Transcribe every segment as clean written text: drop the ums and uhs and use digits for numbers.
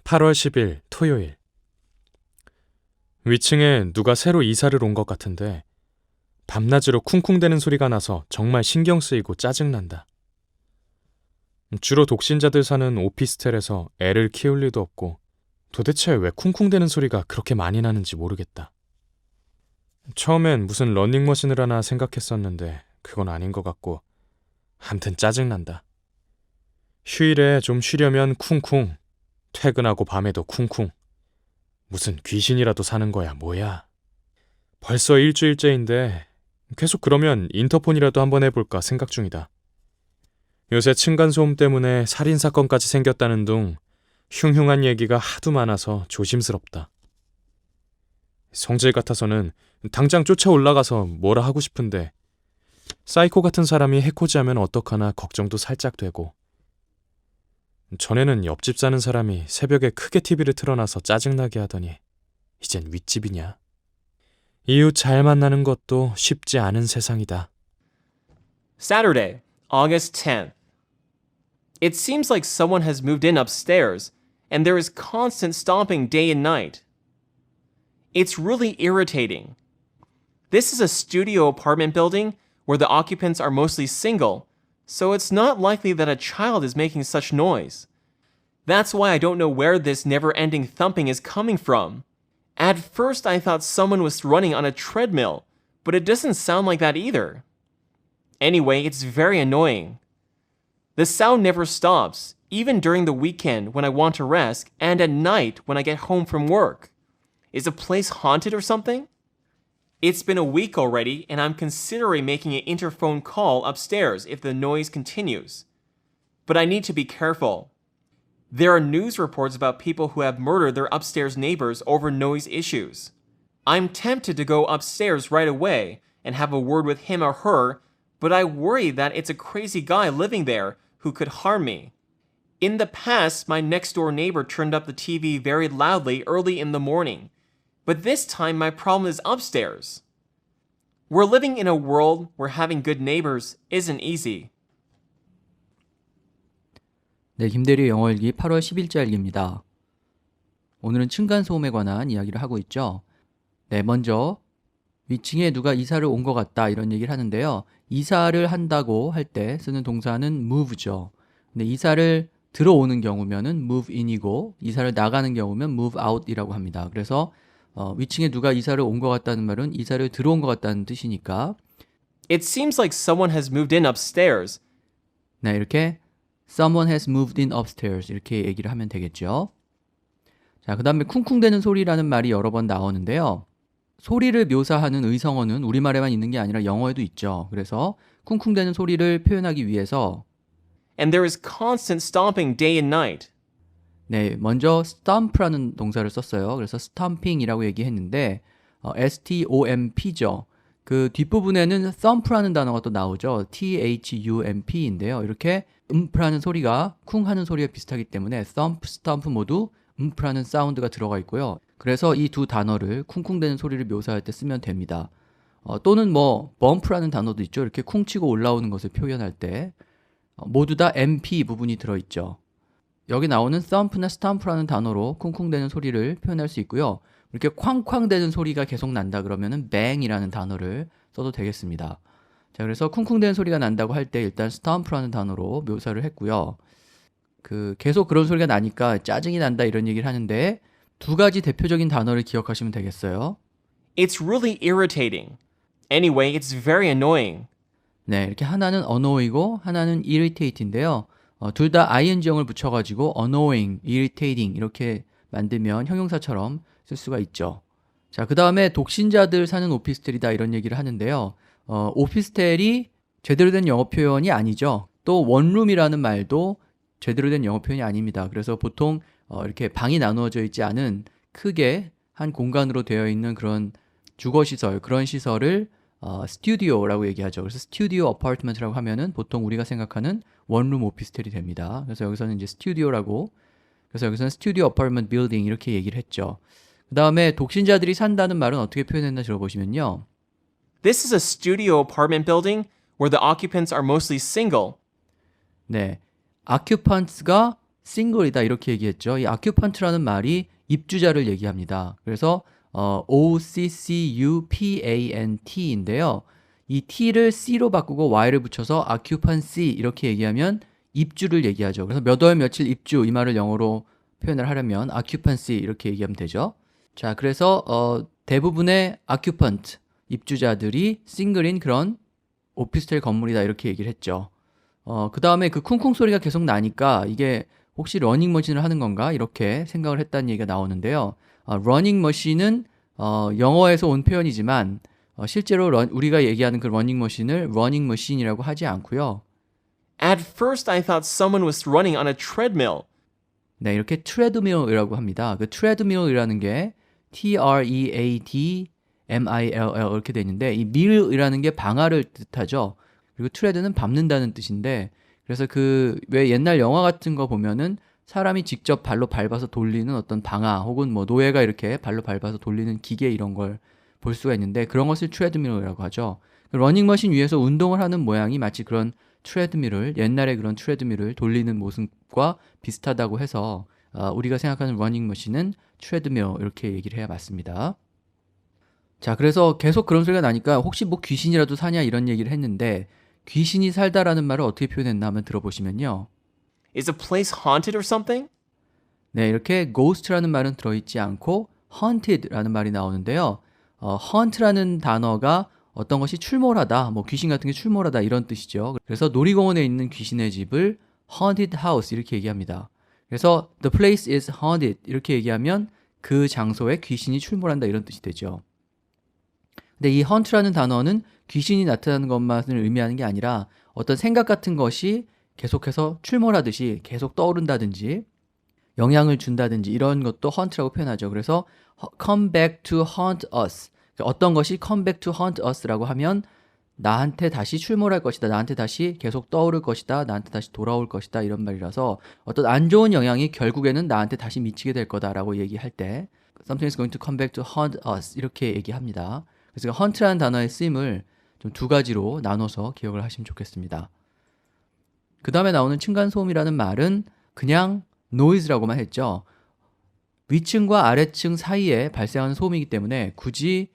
8월 10일 토요일. 위층에 누가 새로 이사를 온 것 같은데 밤낮으로 쿵쿵대는 소리가 나서 정말 신경 쓰이고 짜증난다. 주로 독신자들 사는 오피스텔에서 애를 키울 리도 없고 도대체 왜 쿵쿵대는 소리가 그렇게 많이 나는지 모르겠다. 처음엔 무슨 러닝머신을 하나 생각했었는데 그건 아닌 것 같고 암튼 짜증난다. 휴일에 좀 쉬려면 쿵쿵, 퇴근하고 밤에도 쿵쿵. 무슨 귀신이라도 사는 거야 뭐야. 벌써 일주일째인데 계속 그러면 인터폰이라도 한번 해볼까 생각 중이다. 요새 층간소음 때문에 살인사건까지 생겼다는 둥 흉흉한 얘기가 하도 많아서 조심스럽다. 성질 같아서는 당장 쫓아 올라가서 뭐라 하고 싶은데 사이코 같은 사람이 해코지하면 어떡하나 걱정도 살짝 되고, 전에는 옆집 사는 사람이 새벽에 크게 TV를 틀어놔서 짜증나게 하더니 이젠 윗집이냐. 이웃 잘 만나는 것도 쉽지 않은 세상이다. Saturday, August 10th. It seems like someone has moved in upstairs, and there is constant stomping day and night. It's really irritating. This is a studio apartment building where the occupants are mostly single, so it's not likely that a child is making such noise. That's why I don't know where this never-ending thumping is coming from. At first I thought someone was running on a treadmill, but it doesn't sound like that either. Anyway, it's very annoying. The sound never stops, even during the weekend when I want to rest and at night when I get home from work. Is the place haunted or something? It's been a week already, and I'm considering making an interphone call upstairs if the noise continues. But I need to be careful. There are news reports about people who have murdered their upstairs neighbors over noise issues. I'm tempted to go upstairs right away and have a word with him or her, but I worry that it's a crazy guy living there who could harm me. In the past, my next-door neighbor turned up the TV very loudly early in the morning, but this time my problem is upstairs. We're living in a world where having good neighbors isn't easy. 네, 김대리의 영어일기 8월 10일자 일기입니다. 오늘은 층간소음에 관한 이야기를 하고 있죠. 네, 먼저 위층에 누가 이사를 온 것 같다 이런 얘기를 하는데요. 이사를 한다고 할 때 쓰는 동사는 move죠. 근데 이사를 들어오는 경우면은 move in이고 이사를 나가는 경우면 move out이라고 합니다. 그래서 위층에 누가 이사를 온 것 같다는 말은 이사를 들어온 것 같다는 뜻이니까 It seems like someone has moved in upstairs. 네, 이렇게 Someone has moved in upstairs 이렇게 얘기를 하면 되겠죠. 자, 그 다음에 쿵쿵대는 소리라는 말이 여러 번 나오는데요. 소리를 묘사하는 의성어는 우리말에만 있는 게 아니라 영어에도 있죠. 그래서 쿵쿵대는 소리를 표현하기 위해서 And there is constant stomping day and night. 네, 먼저 stomp라는 동사를 썼어요. 그래서 stomping이라고 얘기했는데 stomp죠. 그 뒷부분에는 thump라는 단어가 또 나오죠. thump인데요. 이렇게 음프라는 소리가 쿵 하는 소리가 비슷하기 때문에 thump, stomp 모두 음프라는 사운드가 들어가 있고요. 그래서 이 두 단어를 쿵쿵대는 소리를 묘사할 때 쓰면 됩니다. 또는 뭐 bump라는 단어도 있죠. 이렇게 쿵치고 올라오는 것을 표현할 때 모두 다 MP 부분이 들어있죠. 여기 나오는 thump나 stomp라는 단어로 쿵쿵대는 소리를 표현할 수 있고요. 이렇게 쾅쾅대는 소리가 계속 난다 그러면은 bang이라는 단어를 써도 되겠습니다. 자, 그래서 쿵쿵대는 소리가 난다고 할 때 일단 stomp라는 단어로 묘사를 했고요. 계속 그런 소리가 나니까 짜증이 난다 이런 얘기를 하는데 두 가지 대표적인 단어를 기억하시면 되겠어요. It's really irritating. Anyway, it's very annoying. 네, 이렇게 하나는 annoy고 하나는 irritate인데요. 둘 다 ing형을 붙여가지고 annoying, irritating 이렇게 만들면 형용사처럼 쓸 수가 있죠. 자, 그 다음에 독신자들 사는 오피스텔이다 이런 얘기를 하는데요. 오피스텔이 제대로 된 영어 표현이 아니죠. 또 원룸이라는 말도 제대로 된 영어 표현이 아닙니다. 그래서 보통 이렇게 방이 나누어져 있지 않은 크게 한 공간으로 되어 있는 그런 주거시설, 그런 시설을 스튜디오라고 얘기하죠. 그래서 스튜디오 어파트먼트라고 하면은 보통 우리가 생각하는 원룸 오피스텔이 됩니다. 그래서 여기서는 이제 스튜디오라고, 그래서 여기서는 스튜디오 어파트먼트 빌딩 이렇게 얘기를 했죠. 그 다음에 독신자들이 산다는 말은 어떻게 표현했나 들어보시면요. This is a studio apartment building where the occupants are mostly single. 네, occupants가 싱글이다 이렇게 얘기했죠. 이 occupant라는 말이 입주자를 얘기합니다. 그래서 occupant인데요. 이 t를 c로 바꾸고 y를 붙여서 occupancy 이렇게 얘기하면 입주를 얘기하죠. 그래서 몇 월 며칠 입주 이 말을 영어로 표현을 하려면 occupancy 이렇게 얘기하면 되죠. 자, 그래서 대부분의 occupant 입주자들이 싱글인 그런 오피스텔 건물이다 이렇게 얘기를 했죠. 그 다음에 그 쿵쿵 소리가 계속 나니까 이게 혹시 러닝머신을 하는 건가 이렇게 생각을 했다는 얘기가 나오는데요. 러닝머신은 영어에서 온 표현이지만 실제로 우리가 얘기하는 그 러닝머신을 러닝머신이라고 하지 않고요. At first, I thought someone was running on a treadmill. 네, 이렇게 트레드밀이라고 합니다. 그 트레드밀이라는 게 T-R-E-A-D-M-I-L-L 이렇게 돼 있는데 이 밀이라는 게 방아를 뜻하죠. 그리고 트레드는 밟는다는 뜻인데 그래서 그 왜 옛날 영화 같은 거 보면은 사람이 직접 발로 밟아서 돌리는 어떤 방아 혹은 뭐 노예가 이렇게 발로 밟아서 돌리는 기계 이런 걸 볼 수가 있는데 그런 것을 트레드밀이라고 하죠. 러닝머신 위에서 운동을 하는 모양이 마치 그런 트레드밀을 옛날에 그런 트레드밀을 돌리는 모습과 비슷하다고 해서 우리가 생각하는 러닝머신은 트레드밀 이렇게 얘기를 해야 맞습니다. 자, 그래서 계속 그런 소리가 나니까 혹시 뭐 귀신이라도 사냐 이런 얘기를 했는데 귀신이 살다라는 말을 어떻게 표현했나 한번 들어보시면요. Is a place haunted or something? 네, 이렇게 ghost라는 말은 들어있지 않고 haunted라는 말이 나오는데요. haunt라는 단어가 어떤 것이 출몰하다, 뭐 귀신 같은 게 출몰하다 이런 뜻이죠. 그래서 놀이공원에 있는 귀신의 집을 haunted house 이렇게 얘기합니다. 그래서 the place is haunted 이렇게 얘기하면 그 장소에 귀신이 출몰한다 이런 뜻이 되죠. 근데 이 haunt라는 단어는 귀신이 나타나는 것만을 의미하는 게 아니라 어떤 생각 같은 것이 계속해서 출몰하듯이 계속 떠오른다든지 영향을 준다든지 이런 것도 haunt라고 표현하죠. 그래서 come back to haunt us. 어떤 것이 come back to haunt us라고 하면 나한테 다시 출몰할 것이다. 나한테 다시 계속 떠오를 것이다. 나한테 다시 돌아올 것이다. 이런 말이라서 어떤 안 좋은 영향이 결국에는 나한테 다시 미치게 될 거다라고 얘기할 때 something is going to come back to haunt us 이렇게 얘기합니다. 그래서 haunt라는 단어의 쓰임을 좀 두 가지로 나눠서 기억을 하시면 좋겠습니다. 그 다음에 나오는 층간소음이라는 말은 그냥 noise라고만 했죠. 위층과 아래층 사이에 발생하는 소음이기 때문에 굳이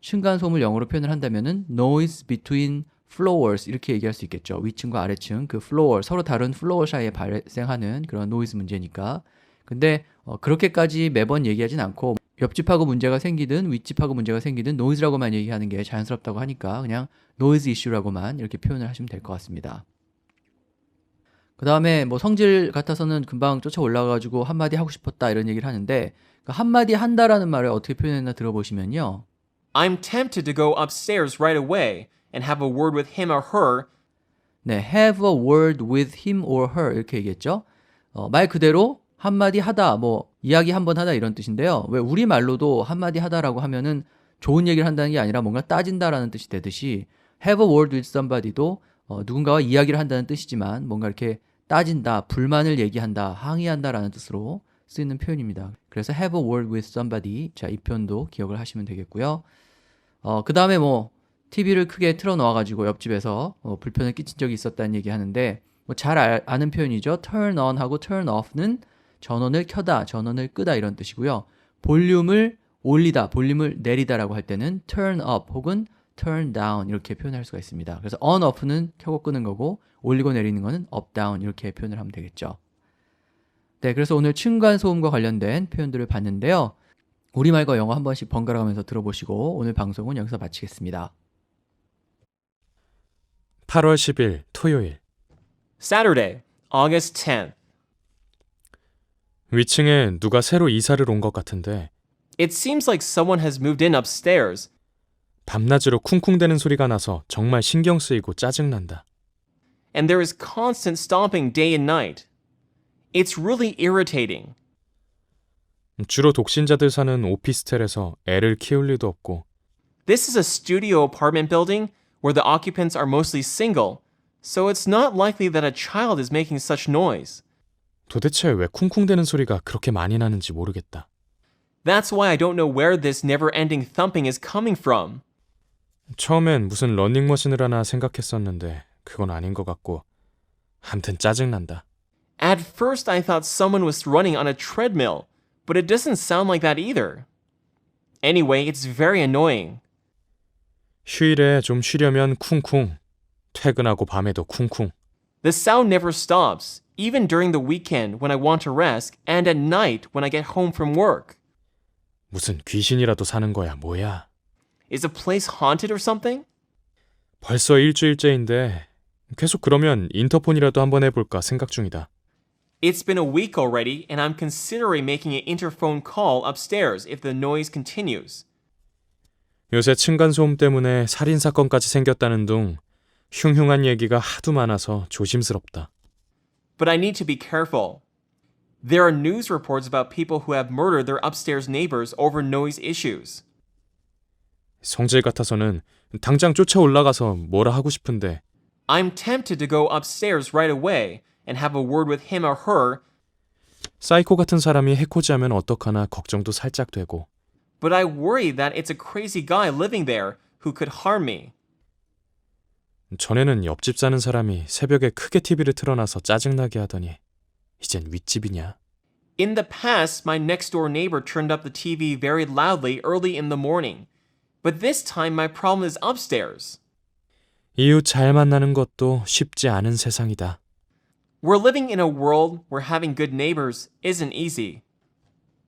층간소음을 영어로 표현을 한다면은 noise between floors 이렇게 얘기할 수 있겠죠. 위층과 아래층 그 floor 서로 다른 플로어 사이에 발생하는 그런 노이즈 문제니까. 근데 그렇게까지 매번 얘기하진 않고 옆집하고 문제가 생기든 윗집하고 문제가 생기든 노이즈라고만 얘기하는 게 자연스럽다고 하니까 그냥 노이즈 이슈라고만 이렇게 표현을 하시면 될 것 같습니다. 그 다음에 뭐 성질 같아서는 금방 쫓아 올라가가지고 한마디 하고 싶었다 이런 얘기를 하는데 그 한마디 한다라는 말을 어떻게 표현했나 들어보시면요. I'm tempted to go upstairs right away and have a word with him or her. 네, have a word with him or her 이렇게 얘기했죠. 말 그대로 한마디 하다, 뭐 이야기 한번 하다 이런 뜻인데요. 왜 우리말로도 한마디 하다라고 하면은 좋은 얘기를 한다는 게 아니라 뭔가 따진다라는 뜻이 되듯이 have a word with somebody도 누군가와 이야기를 한다는 뜻이지만 뭔가 이렇게 따진다, 불만을 얘기한다, 항의한다라는 뜻으로 쓰이는 표현입니다. 그래서 have a word with somebody. 자, 이 표현도 기억을 하시면 되겠고요. 그 다음에 뭐 TV를 크게 틀어놓아가지고 옆집에서 불편을 끼친 적이 있었다는 얘기 하는데 뭐 잘 아는 표현이죠. turn on 하고 turn off는 전원을 켜다, 전원을 끄다 이런 뜻이고요. 볼륨을 올리다, 볼륨을 내리다라고 할 때는 turn up 혹은 turn down 이렇게 표현할 수가 있습니다. 그래서 on, off는 켜고 끄는 거고 올리고 내리는 거는 up, down 이렇게 표현을 하면 되겠죠. 네, 그래서 오늘 층간소음과 관련된 표현들을 봤는데요. 우리말과 영어 한 번씩 번갈아 가면서 들어보시고 오늘 방송은 여기서 마치겠습니다. 8월 10일 토요일 Saturday, August 10th. 위층에 누가 새로 이사를 온 것 같은데 It seems like someone has moved in upstairs, 밤낮으로 쿵쿵대는 소리가 나서 정말 신경 쓰이고 짜증난다. and there is constant stomping day and night. It's really irritating. 주로 독신자들 사는 오피스텔에서 애를 키울 리도 없고 This is a studio apartment building where the occupants are mostly single, so it's not likely that a child is making such noise. 도대체 왜 쿵쿵대는 소리가 그렇게 많이 나는지 모르겠다. That's why I don't know where this never-ending thumping is coming from. 처음엔 무슨 러닝머신을 하나 생각했었는데 그건 아닌 것 같고 암튼 짜증난다. At first, I thought someone was running on a treadmill, but it doesn't sound like that either. Anyway, it's very annoying. 휴일에 좀 쉬려면 쿵쿵. 퇴근하고 밤에도 쿵쿵. The sound never stops, even during the weekend when I want to rest and at night when I get home from work. 무슨 귀신이라도 사는 거야, 뭐야. Is a place haunted or something? 벌써 일주일째인데 계속 그러면 인터폰이라도 한번 해볼까 생각 중이다. It's been a week already, and I'm considering making an interphone call upstairs if the noise continues. 요새 층간소음 때문에 살인사건까지 생겼다는 둥 흉흉한 얘기가 하도 많아서 조심스럽다. But I need to be careful. There are news reports about people who have murdered their upstairs neighbors over noise issues. 성질 같아서는 당장 쫓아 올라가서 뭐라 하고 싶은데 I'm tempted to go upstairs right away and have a word with him or her, 사이코 같은 사람이 해코지하면 어떡하나 걱정도 살짝 되고 but I worry that it's a crazy guy living there who could harm me. 전에는 옆집 사는 사람이 새벽에 크게 TV를 틀어놔서 짜증나게 하더니 이젠 윗집이냐? In the past, my next door neighbor turned up the TV very loudly early in the morning, but this time my problem is upstairs. 이웃 잘 만나는 것도 쉽지 않은 세상이다. We're living in a world where having good neighbors isn't easy.